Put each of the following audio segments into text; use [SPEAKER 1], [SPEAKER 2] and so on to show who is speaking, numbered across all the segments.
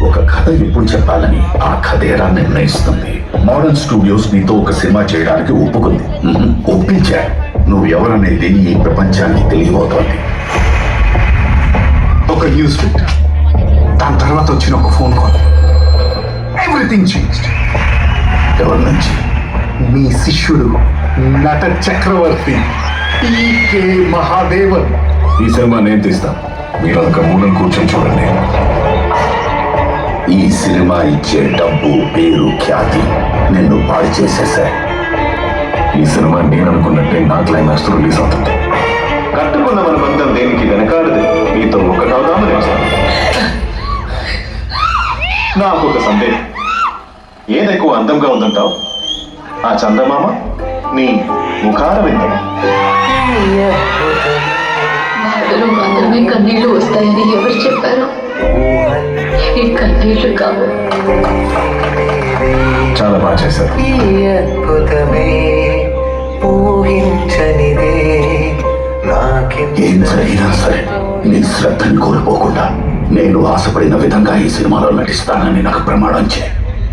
[SPEAKER 1] ఒక కథ ఎప్పుడు చెప్పాలని ఆ కథేరా నిర్ణయిస్తుంది. మోడర్న్ స్టూడియోస్ నీతో ఒక సినిమా చేయడానికి ఒప్పుకుంది. ఒప్పించా. నువ్వు ఎవరనేది ఈ ప్రపంచానికి తెలియబోతోంది.
[SPEAKER 2] ఒక న్యూస్ వింటా, దాని తర్వాత వచ్చిన ఒక ఫోన్ కాల్, ఎవ్రీథింగ్ చేంజ్డ్.
[SPEAKER 1] ఎవరి నుంచి?
[SPEAKER 2] మీ శిష్యుడు నట చక్రవర్తి టీకే మహాదేవన్.
[SPEAKER 3] ఈ సినిమా నేను తీస్తాను, మీరు ఒక మూలం కూర్చొని చూడండి.
[SPEAKER 1] ఈ సినిమా ఇచ్చే డబ్బు, పేరు, ఖ్యాతి నిన్ను పాడు చేసేసా.
[SPEAKER 3] ఈ సినిమా నేను అనుకున్నట్టే నా క్లైమాక్స్ రిలీజ్ అవుతుంది.
[SPEAKER 4] కట్టుకున్న మన బంధం దేనికి వెనకాడదు. నీతో ఒకటవుదామని వస్తాను. నాకు ఒక సందేహం, ఏది ఎక్కువ అందంగా ఉందంటావు? ఆ చందమామ, నీ ముఖార విందమా?
[SPEAKER 5] బాధలు మాత్రమే కన్నీళ్లు వస్తాయని ఎవరు చెప్పారు? ఈ కన్నీళ్లు కావు.
[SPEAKER 3] చాలా బాగా చేశారు.
[SPEAKER 1] ఏం జరిగినా సరే నీ శ్రద్ధని కోల్పోకుండా నేను ఆశపడిన విధంగా ఈ సినిమాలో నటిస్తానని నాకు ప్రమాణం చే.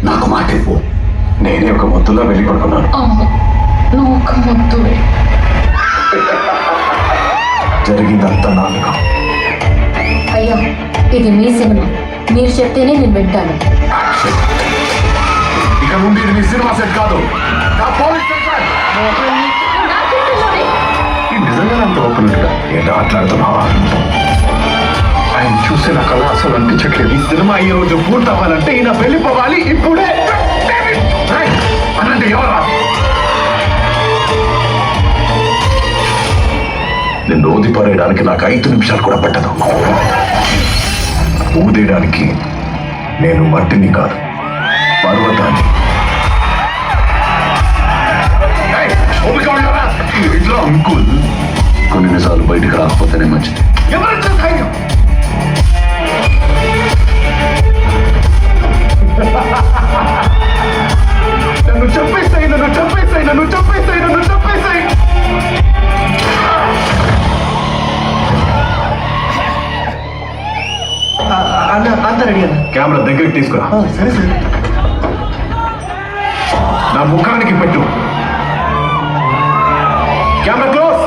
[SPEAKER 1] నాకు మాట ఇవ్వు.
[SPEAKER 3] నేనే ఒక మొత్తులా వెళ్ళి పడుకున్నాను.
[SPEAKER 5] అవును, నువ్వు ఒక ముద్దువే.
[SPEAKER 3] జరిగిందంతా నాటకం.
[SPEAKER 6] అయ్యా, ఇది మీ సినిమా, మీరు చెప్తేనే నేను వింటాను.
[SPEAKER 3] ఇక నుండి ఇది మీ సినిమా సెట్ కాదు, నా పోలీస్ స్టేషన్.
[SPEAKER 5] నా చేతుల్లోనే.
[SPEAKER 3] నిజంగా అంత ఓపెనట్గా ఏంటో మాట్లాడుతున్నావా?
[SPEAKER 2] ఆయన చూసిన కళ అసలు అనిపించట్లేదు.
[SPEAKER 3] ఈ సినిమా ఈ రోజు పూర్తవ్వాలంటే ఈయన వెళ్ళిపోవాలి ఇప్పుడే. అనంటే ఎవరా? నిన్ను ఊది పారేయడానికి నాకు 5 నిమిషాలు కూడా పట్టదు. ఊదేయడానికి నేను మట్టిని కాదు, పర్వతాన్ని. ఇట్లా అంకుల్, కొన్ని నిజాలు బయటకు రాకపోతేనే మంచిది. ఎవరిచ్చే ధైర్యం? నన్ను చంపేస్తాయి, నన్ను చంపేస్తాయి, నన్ను చంపేస్తాయి, నన్ను చంపేస్తాయి.
[SPEAKER 2] అంత రెడీ అన్న.
[SPEAKER 3] కెమెరా దగ్గరికి తీసుకురా.
[SPEAKER 2] సరే సరే.
[SPEAKER 3] నా ముఖానికి పెట్టు. Camera close.